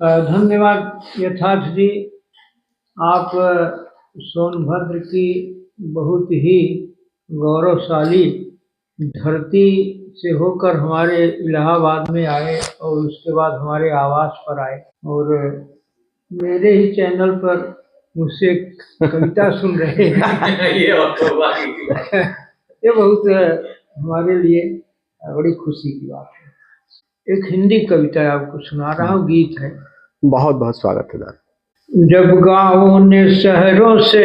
धन्यवाद यथार्थ जी। आप सोनभद्र की बहुत ही गौरवशाली धरती से होकर हमारे इलाहाबाद में आए और उसके बाद हमारे आवास पर आए और मेरे ही चैनल पर मुझसे कविता सुन रहे हैं। ये बहुत हमारे लिए बड़ी खुशी की बात है। एक हिंदी कविता आपको सुना रहा हूँ, गीत है। बहुत बहुत स्वागत है दादा। जब गाँवों ने शहरों से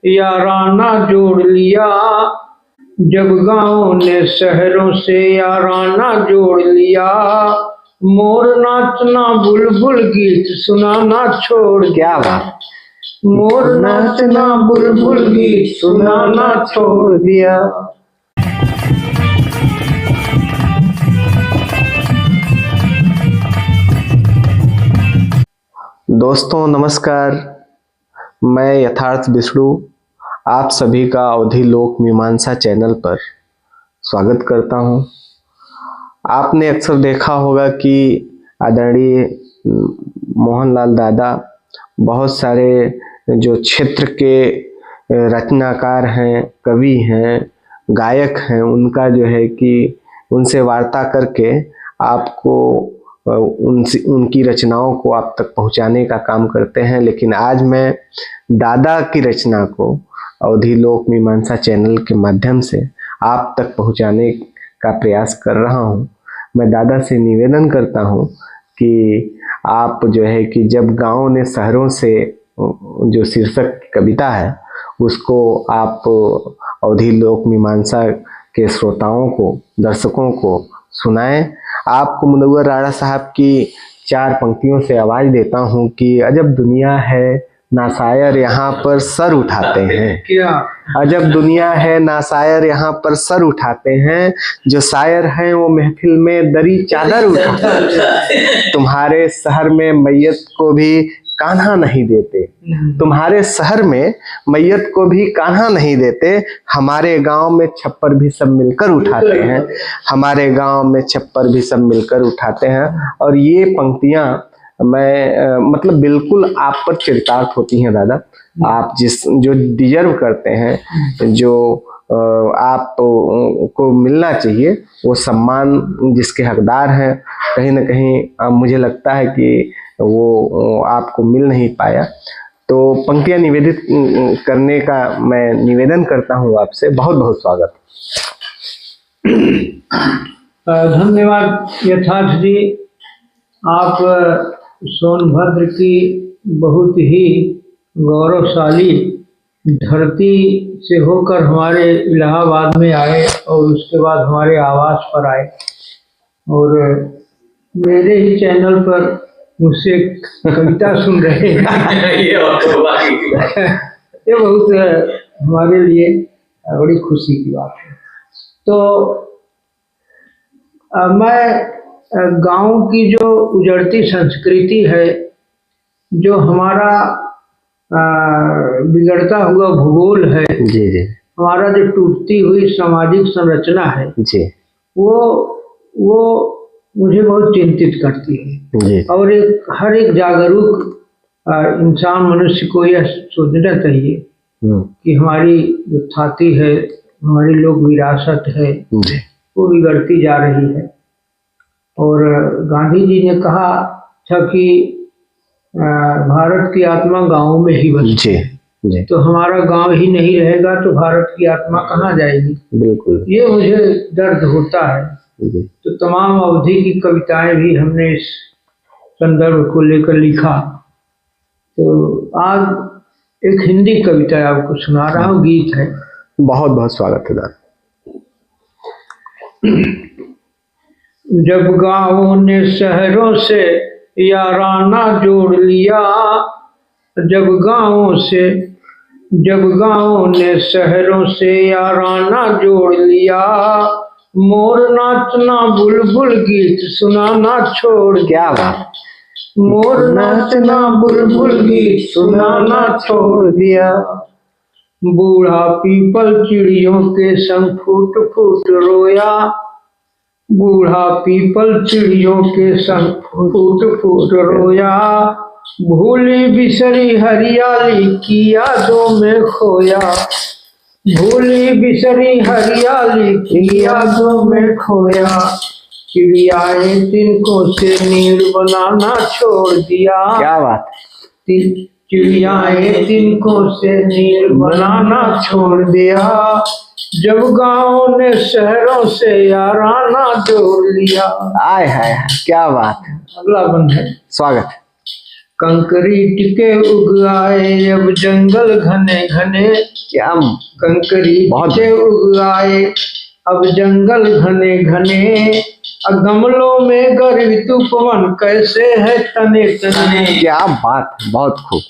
याराना जोड़ लिया, जब गाँवों ने शहरों से याराना जोड़ लिया, मोर नाचना बुलबुल गीत सुनाना छोड़ क्या बात। मोर नाचना बुलबुल गीत सुनाना छोड़ दिया। दोस्तों नमस्कार, मैं यथार्थ विष्णु आप सभी का अवधि लोक मीमांसा चैनल पर स्वागत करता हूं। आपने अक्सर देखा होगा कि आदरणीय मोहनलाल दादा बहुत सारे जो क्षेत्र के रचनाकार हैं, कवि हैं, गायक हैं, उनका जो है कि उनसे वार्ता करके आपको उनकी रचनाओं को आप तक पहुंचाने का काम करते हैं। लेकिन आज मैं दादा की रचना को अवधि लोक मीमांसा चैनल के माध्यम से आप तक पहुंचाने का प्रयास कर रहा हूं। मैं दादा से निवेदन करता हूं कि आप जो है कि जब गांव ने शहरों से जो शीर्षक कविता है उसको आप अवधि लोक मीमांसा के श्रोताओं को, दर्शकों को सुनाएं। आपको मुनव्वर राणा साहब की 4 पंक्तियों से आवाज देता हूं कि अजब दुनिया है ना शायर यहाँ पर सर उठाते हैं। क्या अजब दुनिया है ना शायर यहाँ पर सर उठाते हैं, जो शायर हैं वो महफिल में दरी चादर उठाते हैं। तुम्हारे शहर में मैयत को भी कान्हा नहीं देते, तुम्हारे शहर में मैयत को भी कान्हा नहीं देते, हमारे गांव में छप्पर भी सब मिलकर उठाते हैं, हमारे गांव में छप्पर भी सब मिलकर उठाते हैं। और ये पंक्तियां मैं मतलब बिल्कुल आप पर चरितार्थ होती हैं दादा। आप जो डिजर्व करते हैं, जो आप को मिलना चाहिए, वो सम्मान जिसके हकदार हैं, कहीं ना कहीं मुझे लगता है कि वो आपको मिल नहीं पाया। तो पंक्तियां निवेदित करने का मैं निवेदन करता हूँ आपसे। बहुत बहुत स्वागत। धन्यवाद यथार्थ जी। आप सोनभद्र की बहुत ही गौरवशाली धरती से होकर हमारे इलाहाबाद में आए और उसके बाद हमारे आवास पर आए और मेरे ही चैनल पर मुझसे कविता सुन रहे हैं। ये बहुत हमारे लिए बड़ी खुशी की बात है। तो मैं गांव की जो उजड़ती संस्कृति है, जो हमारा बिगड़ता हुआ भूगोल है, जी जी, हमारा जो टूटती हुई सामाजिक संरचना है जी, वो मुझे बहुत चिंतित करती है जी। और हर एक जागरूक इंसान, मनुष्य को यह सोचना चाहिए कि हमारी जो थाती है, हमारी लोक विरासत है, वो बिगड़ती जा रही है। और गांधी जी ने कहा था कि भारत की आत्मा गाँव में ही बसती है। तो हमारा गांव ही नहीं रहेगा तो भारत की आत्मा कहाँ जाएगी? बिल्कुल, ये मुझे दर्द होता है। तो तमाम अवधि की कविताएं भी हमने इस संदर्भ को लेकर लिखा। तो आज एक हिंदी कविता आपको सुना रहा हूँ, गीत है। बहुत बहुत स्वागत है दादा। जब गाँवों ने शहरों से याराना जोड़ लिया, जब गाँवों ने शहरों से याराना जोड़ लिया, मोर नाचना बुलबुल गीत सुनाना छोड़। क्या बात। मोर नाचना बुलबुल गीत सुनाना छोड़ दिया। बूढ़ा पीपल चिड़ियों के संग फूट फूट रोया, बूढ़ा पीपल चिड़ियों के संग फूट फूट रोया, भूली बिसरी हरियाली की यादों में खोया, भूली बिसरी हरियाली की यादों में खोया। चिड़ियाए तिनकों से नीड़ बनाना छोड़ दिया। क्या बात। चिड़ियाए तिनकों से नीड़ बनाना छोड़ दिया, जब गाँव ने शहरों से याराना जोड़ लिया। आय हाय हाय, क्या बात है। अगला बंद है। स्वागत। कंक्रीट के उग आए अब जंगल घने घने। क्या। कंक्रीट के उग आए अब जंगल घने घने, गमलों में गर्वित पवन कैसे है तने तने। क्या बात, बहुत खूब।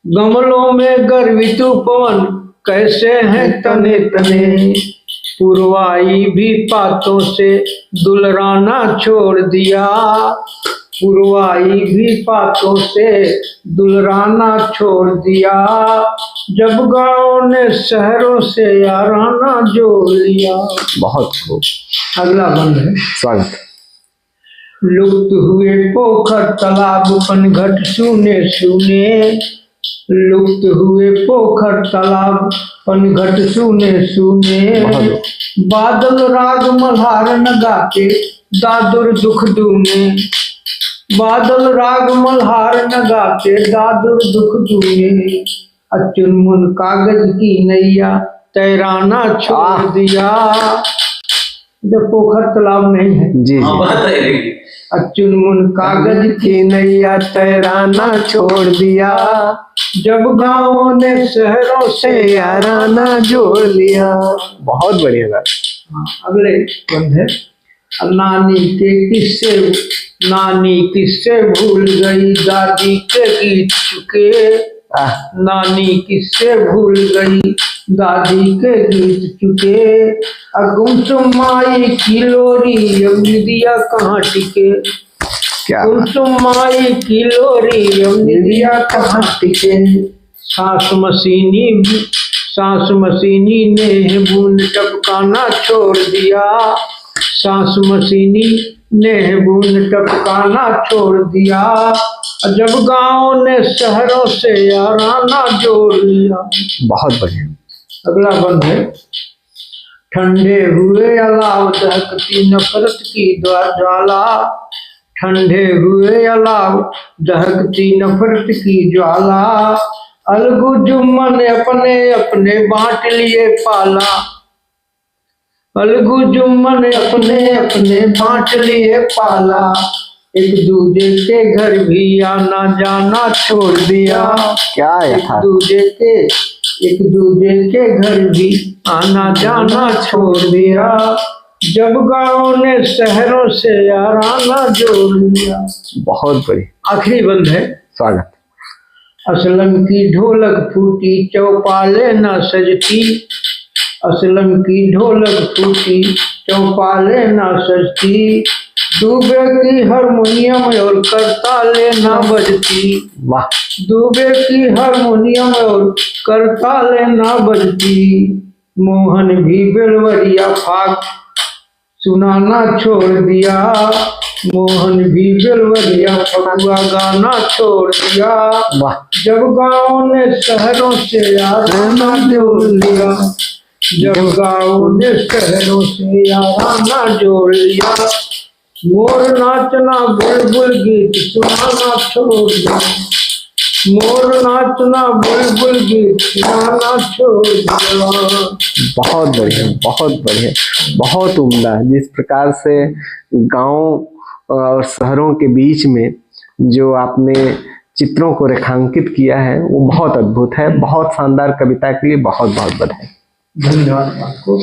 गमलों में गर्वित पवन कैसे है तने तने, पुरवाई भी पातों से दुलराना छोड़ दिया, पुरवाई भी पातों से दुलराना छोड़ दिया, जब गाँव ने शहरों से याराना जोड़ लिया। बहुत खूब। अगला बंद है। स्वागत। लुप्त हुए पोखर तालाब पनघट सूने सूने, लुप्त हुए पोखर तालाब पनघट सूने सूने, बादल राग मल्हार न गाते दादुर दुख दूने, बादल राग मल्हार न गाते दादुर दुख दूने, अचुनमुन कागज की नैया तैराना छोड़ दिया। जब पोखर तालाब नहीं है जी, अचुनमुन कागज की नैया तैराना छोड़ दिया, जब गाँव ने शहरों से याराना जोड़ लिया। बहुत बढ़िया बात। अगले बंद है। नानी किससे भूल गई दादी के गीत चुके, नानी किससे भूल गई दादी के गीत चुके, गुमसुमाई की लोरी अब निदिया कहाँ टिके, गुमसुमाई की लोरी अब निदिया कहाँ टिके, सांस मशीनी ने बूंद टपकाना छोड़ दिया, सांस मशीनी ने बूंद टपकाना छोड़ दिया, जब गाँव ने शहरों से याराना जोड़ लिया। बहुत बढ़िया। अगला बंद है। ठंडे हुए अलाव दहकती नफरत की ज्वाला, ठंडे हुए अलाव दहकती नफरत की ज्वाला, अलगू जुम्मन अपने अपने बांट लिए पाला, अलगू जुम्मन अपने अपने बांट लिए पाला, एक दूजे के घर भी आना जाना छोड़ दिया। क्या एक दूजे के घर भी आना जाना छोड़ दिया, जब गाँव ने शहरों से याराना जोड़ लिया। बहुत बढ़िया। आखिरी बंद है। स्वागत। असलम की ढोलक फूटी चौपाले न सजती, असलम की ढोलक फूटी चौपाले न सजती, दूबे की हारमोनियम और करताले ना बजती, वाह, दूबे की हारमोनियम और करताले ना बजती, मोहन भी बेलवरिया फाग सुनाना छोड़ दिया, मोहन भी बेलवरिया फगुआ गाना छोड़ दिया, वाह, जब गाँव ने शहरों से याराना जोड़ लिया, जब गाँव ने शहरों से याराना जोड़ लिया, मोर नाचना बुलबुल गीत सुनाना छोड़ दिया, मोर नाचना बुलबुल गीत सुनाना छोड़ दिया। बहुत बढ़िया, बहुत बढ़िया, बहुत उम्दा। जिस प्रकार से गांव और शहरों के बीच में जो आपने चित्रों को रेखांकित किया है वो बहुत अद्भुत है। बहुत शानदार कविता के लिए बहुत बहुत बधाई। धन्यवाद आपको।